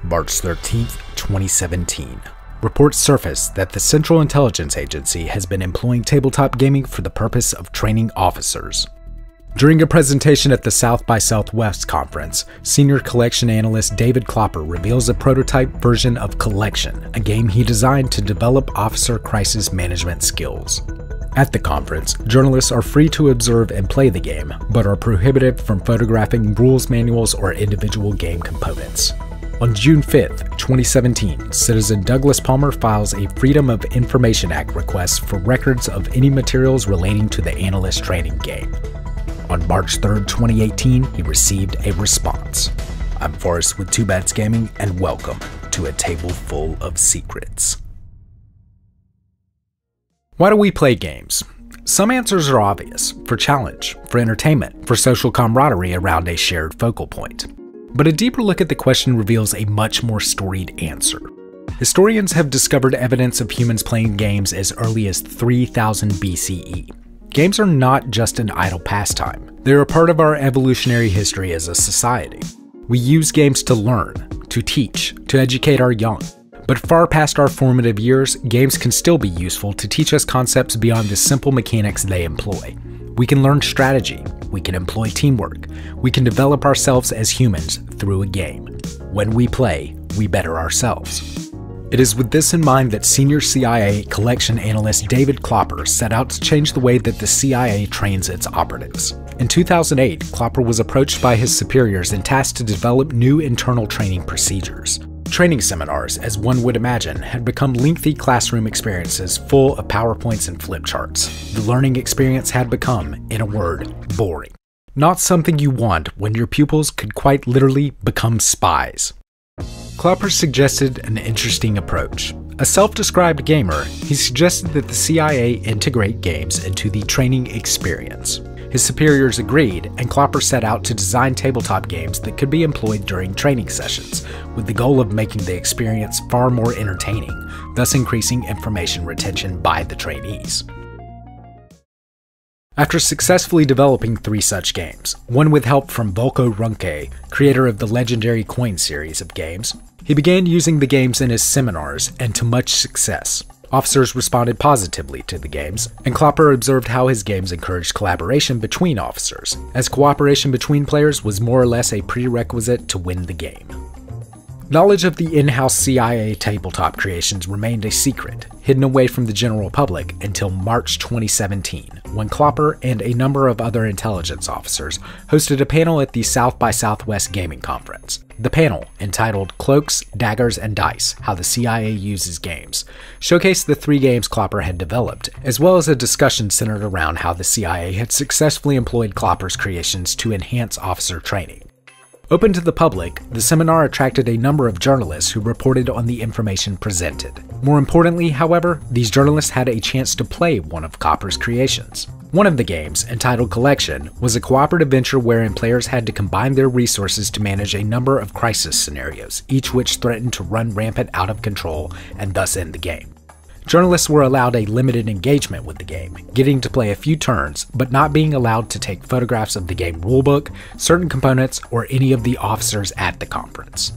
March 13, 2017. Reports surfaced that the Central Intelligence Agency has been employing tabletop gaming for the purpose of training officers. During a presentation at the South by Southwest conference, senior collection analyst David Klopper reveals a prototype version of Collection, a game he designed to develop officer crisis management skills. At the conference, journalists are free to observe and play the game, but are prohibited from photographing rules manuals or individual game components. On June 5, 2017, citizen Douglas Palmer files a Freedom of Information Act request for records of any materials relating to the analyst training game. On March 3, 2018, he received a response. I'm Forrest with Two Bats Gaming, and welcome to a table full of secrets. Why do we play games? Some answers are obvious: for challenge, for entertainment, for social camaraderie around a shared focal point. But a deeper look at the question reveals a much more storied answer. Historians have discovered evidence of humans playing games as early as 3000 BCE. Games are not just an idle pastime. They're a part of our evolutionary history as a society. We use games to learn, to teach, to educate our young. But far past our formative years, games can still be useful to teach us concepts beyond the simple mechanics they employ. We can learn strategy, we can employ teamwork, we can develop ourselves as humans through a game. When we play, we better ourselves. It is with this in mind that senior CIA collection analyst David Klopper set out to change the way that the CIA trains its operatives. In 2008, Klopper was approached by his superiors and tasked to develop new internal training procedures. Training seminars, as one would imagine, had become lengthy classroom experiences full of PowerPoints and flip charts. The learning experience had become, in a word, boring. Not something you want when your pupils could quite literally become spies. Klopper suggested an interesting approach. A self-described gamer, he suggested that the CIA integrate games into the training experience. His superiors agreed, and Klopper set out to design tabletop games that could be employed during training sessions, with the goal of making the experience far more entertaining, thus increasing information retention by the trainees. After successfully developing 3 such games, one with help from Volko Ruhnke, creator of the legendary Coin series of games, he began using the games in his seminars, and to much success. Officers responded positively to the games, and Klopper observed how his games encouraged collaboration between officers, as cooperation between players was more or less a prerequisite to win the game. Knowledge of the in-house CIA tabletop creations remained a secret, hidden away from the general public until March 2017, when Klopper and a number of other intelligence officers hosted a panel at the South by Southwest Gaming Conference. The panel, entitled Cloaks, Daggers, and Dice: How the CIA Uses Games, showcased the 3 games Klopper had developed, as well as a discussion centered around how the CIA had successfully employed Klopper's creations to enhance officer training. Open to the public, the seminar attracted a number of journalists who reported on the information presented. More importantly, however, these journalists had a chance to play one of Klopper's creations. One of the games, entitled Collection, was a cooperative venture wherein players had to combine their resources to manage a number of crisis scenarios, each which threatened to run rampant out of control and thus end the game. Journalists were allowed a limited engagement with the game, getting to play a few turns, but not being allowed to take photographs of the game rulebook, certain components, or any of the officers at the conference.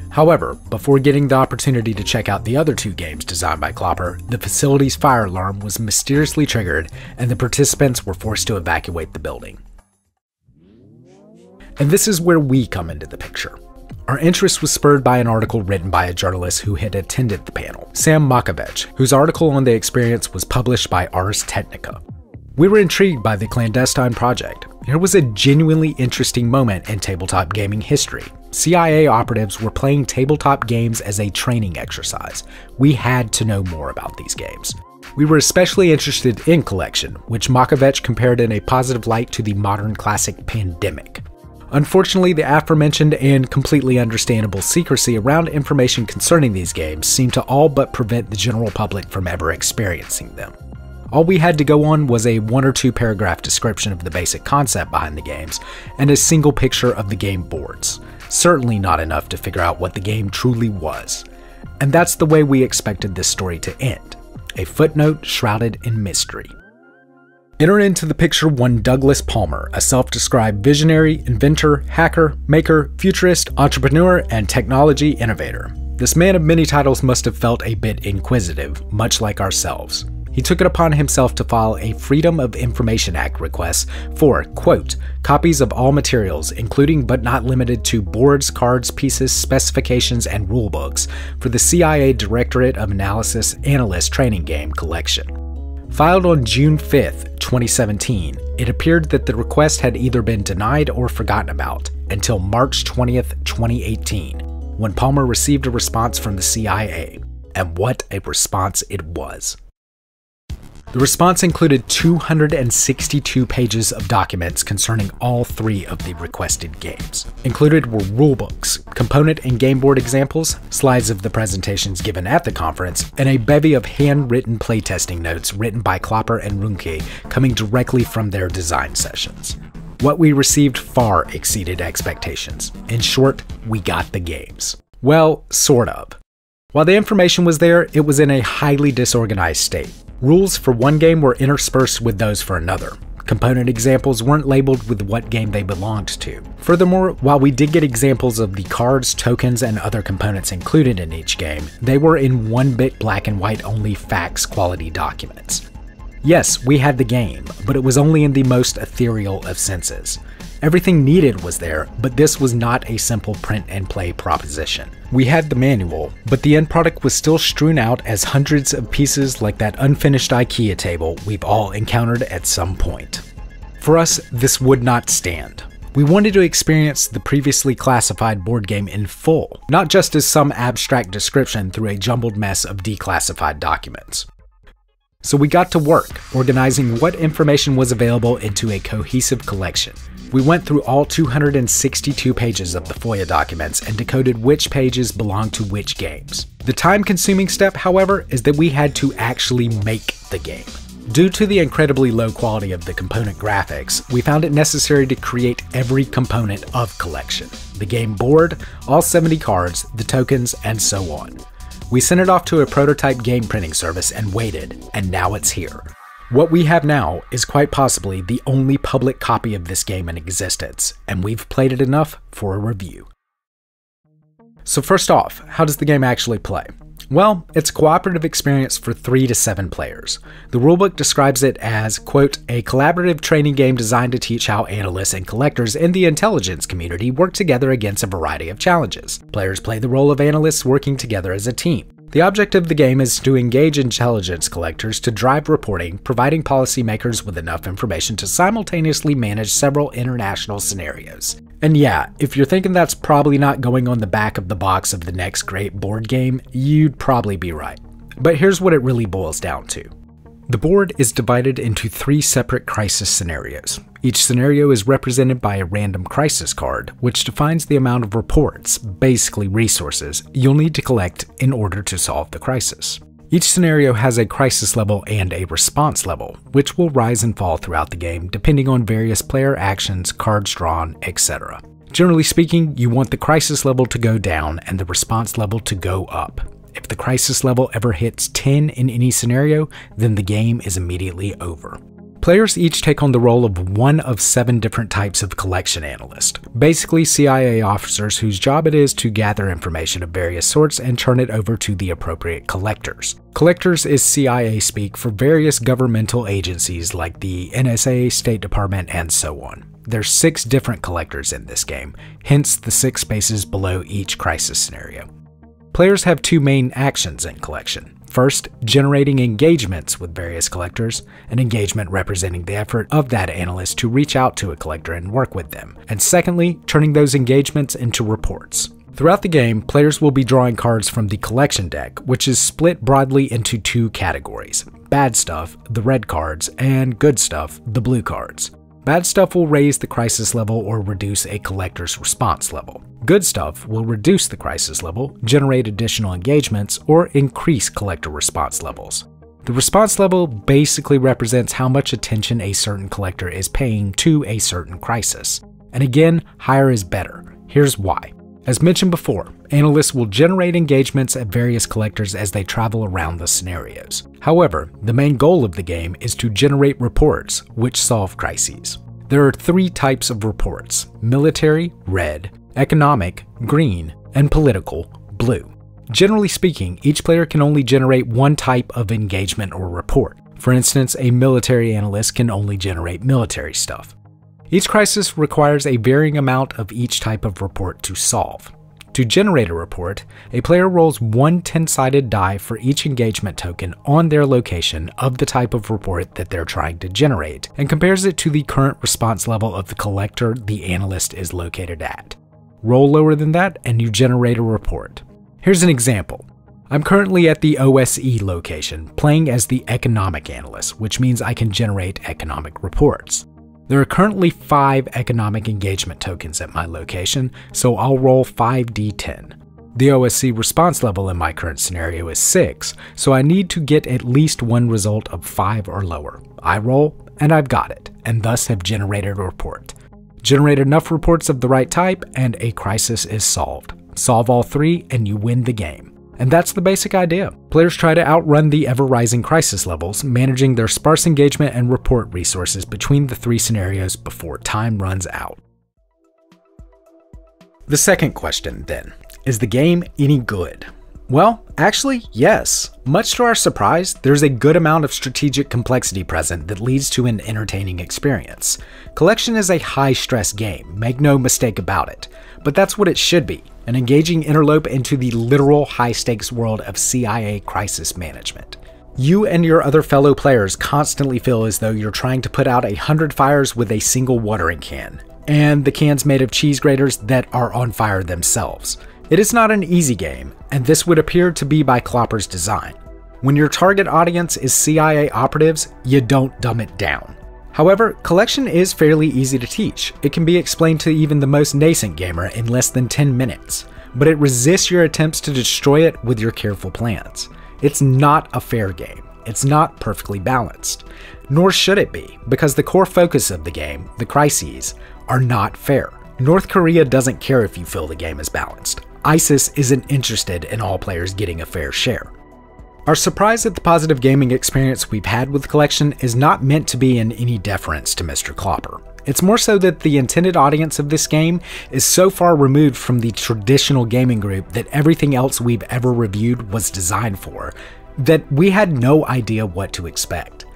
However, before getting the opportunity to check out the other 2 games designed by Klopper, the facility's fire alarm was mysteriously triggered, and the participants were forced to evacuate the building. And this is where we come into the picture. Our interest was spurred by an article written by a journalist who had attended the panel, Sam Makovec, whose article on the experience was published by Ars Technica. We were intrigued by the clandestine project. Here was a genuinely interesting moment in tabletop gaming history. CIA operatives were playing tabletop games as a training exercise. We had to know more about these games. We were especially interested in Collection, which Makovec compared in a positive light to the modern classic Pandemic. Unfortunately, the aforementioned and completely understandable secrecy around information concerning these games seemed to all but prevent the general public from ever experiencing them. All we had to go on was a 1 or 2 paragraph description of the basic concept behind the games, and a single picture of the game boards. Certainly not enough to figure out what the game truly was. And that's the way we expected this story to end, a footnote shrouded in mystery. Enter into the picture one Douglas Palmer, a self-described visionary, inventor, hacker, maker, futurist, entrepreneur, and technology innovator. This man of many titles must have felt a bit inquisitive, much like ourselves. He took it upon himself to file a Freedom of Information Act request for, quote, copies of all materials, including but not limited to boards, cards, pieces, specifications, and rulebooks for the CIA Directorate of Analysis Analyst Training Game collection. Filed on June 5, 2017, it appeared that the request had either been denied or forgotten about until March 20, 2018, when Palmer received a response from the CIA. And what a response it was. The response included 262 pages of documents concerning all 3 of the requested games. Included were rulebooks, component and game board examples, slides of the presentations given at the conference, and a bevy of handwritten playtesting notes written by Klopper and Runke coming directly from their design sessions. What we received far exceeded expectations. In short, we got the games. Well, sort of. While the information was there, it was in a highly disorganized state. Rules for one game were interspersed with those for another. Component examples weren't labeled with what game they belonged to. Furthermore, while we did get examples of the cards, tokens, and other components included in each game, they were in 1-bit black and white only fax quality documents. Yes, we had the game, but it was only in the most ethereal of senses. Everything needed was there, but this was not a simple print and play proposition. We had the manual, but the end product was still strewn out as hundreds of pieces like that unfinished IKEA table we've all encountered at some point. For us, this would not stand. We wanted to experience the previously classified board game in full, not just as some abstract description through a jumbled mess of declassified documents. So we got to work, organizing what information was available into a cohesive collection. We went through all 262 pages of the FOIA documents and decoded which pages belonged to which games. The time-consuming step, however, is that we had to actually make the game. Due to the incredibly low quality of the component graphics, we found it necessary to create every component of collection. The game board, all 70 cards, the tokens, and so on. We sent it off to a prototype game printing service and waited, and now it's here. What we have now is quite possibly the only public copy of this game in existence, and we've played it enough for a review. So first off, how does the game actually play? Well, it's a cooperative experience for 3 to 7 players. The rulebook describes it as, quote, a collaborative training game designed to teach how analysts and collectors in the intelligence community work together against a variety of challenges. Players play the role of analysts working together as a team. The object of the game is to engage intelligence collectors to drive reporting, providing policymakers with enough information to simultaneously manage several international scenarios. And yeah, if you're thinking that's probably not going on the back of the box of the next great board game, you'd probably be right. But here's what it really boils down to. The board is divided into 3 separate crisis scenarios. Each scenario is represented by a random crisis card, which defines the amount of reports, basically resources, you'll need to collect in order to solve the crisis. Each scenario has a crisis level and a response level, which will rise and fall throughout the game depending on various player actions, cards drawn, etc. Generally speaking, you want the crisis level to go down and the response level to go up. If the crisis level ever hits 10 in any scenario, then the game is immediately over. Players each take on the role of one of 7 different types of collection analyst, basically CIA officers whose job it is to gather information of various sorts and turn it over to the appropriate collectors. Collectors is CIA speak for various governmental agencies like the NSA, State Department, and so on. There's 6 different collectors in this game, hence the 6 spaces below each crisis scenario. Players have 2 main actions in collection. First, generating engagements with various collectors, an engagement representing the effort of that analyst to reach out to a collector and work with them. And secondly, turning those engagements into reports. Throughout the game, players will be drawing cards from the collection deck, which is split broadly into 2 categories: bad stuff, the red cards, and good stuff, the blue cards. Bad stuff will raise the crisis level or reduce a collector's response level. Good stuff will reduce the crisis level, generate additional engagements, or increase collector response levels. The response level basically represents how much attention a certain collector is paying to a certain crisis. And again, higher is better. Here's why. As mentioned before, analysts will generate engagements at various collectors as they travel around the scenarios. However, the main goal of the game is to generate reports which solve crises. There are 3 types of reports: military, red, economic, green, and political, blue. Generally speaking, each player can only generate one type of engagement or report. For instance, a military analyst can only generate military stuff. Each crisis requires a varying amount of each type of report to solve. To generate a report, a player rolls one 10-sided die for each engagement token on their location of the type of report that they're trying to generate, and compares it to the current response level of the collector the analyst is located at. Roll lower than that and you generate a report. Here's an example. I'm currently at the OSE location, playing as the economic analyst, which means I can generate economic reports. There are currently 5 economic engagement tokens at my location, so I'll roll 5d10. The OSE response level in my current scenario is 6, so I need to get at least one result of 5 or lower. I roll, and I've got it, and thus have generated a report. Generate enough reports of the right type, and a crisis is solved. Solve all 3, and you win the game. And that's the basic idea. Players try to outrun the ever-rising crisis levels, managing their sparse engagement and report resources between the 3 scenarios before time runs out. The second question, then, is the game any good? Well, actually, yes. Much to our surprise, there's a good amount of strategic complexity present that leads to an entertaining experience. Collection is a high-stress game, make no mistake about it. But that's what it should be, an engaging interlope into the literal high-stakes world of CIA crisis management. You and your other fellow players constantly feel as though you're trying to put out 100 fires with a single watering can, and the can's made of cheese graters that are on fire themselves. It is not an easy game, and this would appear to be by Clopper's design. When your target audience is CIA operatives, you don't dumb it down. However, collection is fairly easy to teach. It can be explained to even the most nascent gamer in less than 10 minutes, but it resists your attempts to destroy it with your careful plans. It's not a fair game. It's not perfectly balanced. Nor should it be, because the core focus of the game, the crises, are not fair. North Korea doesn't care if you feel the game is balanced. ISIS isn't interested in all players getting a fair share. Our surprise at the positive gaming experience we've had with Collection is not meant to be in any deference to Mr. Clopper. It's more so that the intended audience of this game is so far removed from the traditional gaming group that everything else we've ever reviewed was designed for, that we had no idea what to expect.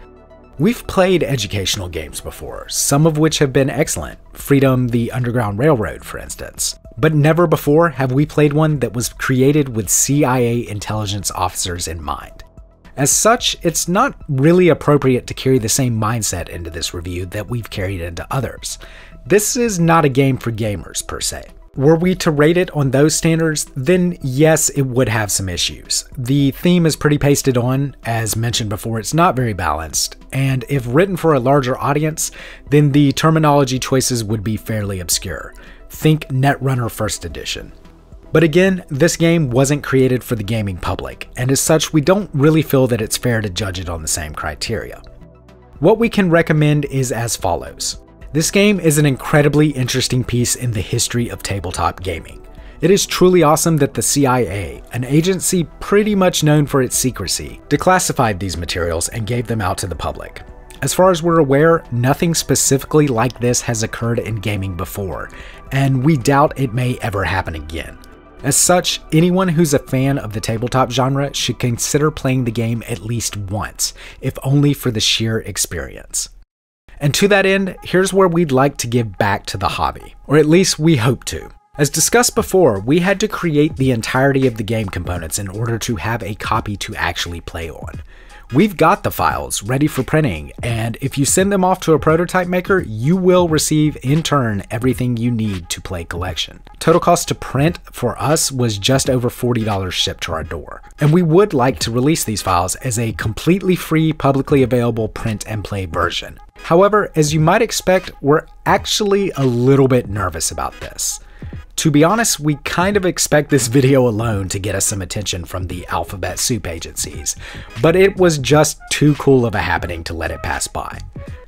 We've played educational games before, some of which have been excellent, Freedom: The Underground Railroad for instance, but never before have we played one that was created with CIA intelligence officers in mind. As such, it's not really appropriate to carry the same mindset into this review that we've carried into others. This is not a game for gamers per se. Were we to rate it on those standards, then yes, it would have some issues. The theme is pretty pasted on, as mentioned before, it's not very balanced, and if written for a larger audience, then the terminology choices would be fairly obscure. Think Netrunner First Edition. But again, this game wasn't created for the gaming public, and as such, we don't really feel that it's fair to judge it on the same criteria. What we can recommend is as follows. This game is an incredibly interesting piece in the history of tabletop gaming. It is truly awesome that the CIA, an agency pretty much known for its secrecy, declassified these materials and gave them out to the public. As far as we're aware, nothing specifically like this has occurred in gaming before, and we doubt it may ever happen again. As such, anyone who's a fan of the tabletop genre should consider playing the game at least once, if only for the sheer experience. And to that end, here's where we'd like to give back to the hobby, or at least we hope to. As discussed before, we had to create the entirety of the game components in order to have a copy to actually play on. We've got the files ready for printing, and if you send them off to a prototype maker, you will receive in turn everything you need to play Collection. Total cost to print for us was just over $40 shipped to our door. And we would like to release these files as a completely free, publicly available print and play version. However, as you might expect, we're actually a little bit nervous about this. To be honest, we kind of expect this video alone to get us some attention from the alphabet soup agencies, but it was just too cool of a happening to let it pass by.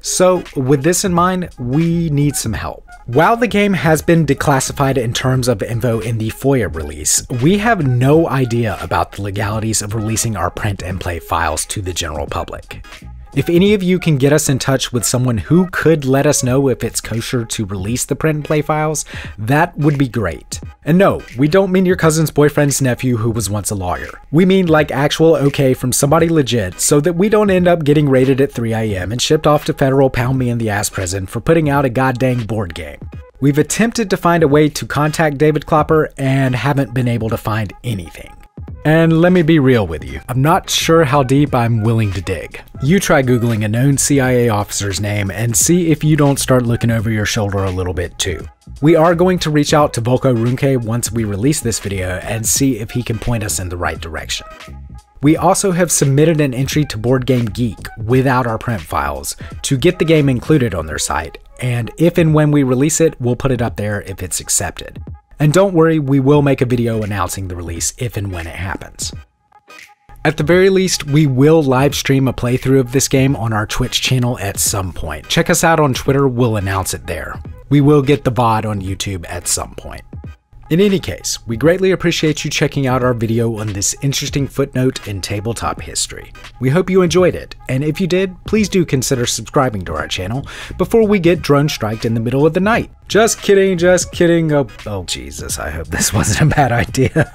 So with this in mind, we need some help. While the game has been declassified in terms of info in the FOIA release, we have no idea about the legalities of releasing our print and play files to the general public. If any of you can get us in touch with someone who could let us know if it's kosher to release the print and play files, that would be great. And no, we don't mean your cousin's boyfriend's nephew who was once a lawyer. We mean like actual okay from somebody legit, so that we don't end up getting raided at 3 AM and shipped off to federal pound me in the ass prison for putting out a goddamn board game. We've attempted to find a way to contact David Klopper and haven't been able to find anything. And let me be real with you, I'm not sure how deep I'm willing to dig. You try Googling a known CIA officer's name and see if you don't start looking over your shoulder a little bit too. We are going to reach out to Volko Ruhnke once we release this video and see if he can point us in the right direction. We also have submitted an entry to Board Game Geek without our print files to get the game included on their site, and if and when we release it, we'll put it up there if it's accepted. And don't worry, we will make a video announcing the release if and when it happens. At the very least, we will live stream a playthrough of this game on our Twitch channel at some point. Check us out on Twitter, we'll announce it there. We will get the VOD on YouTube at some point. In any case, we greatly appreciate you checking out our video on this interesting footnote in tabletop history. We hope you enjoyed it, and if you did, please do consider subscribing to our channel before we get drone striked in the middle of the night. Just kidding, just kidding. Oh Jesus, I hope this wasn't a bad idea.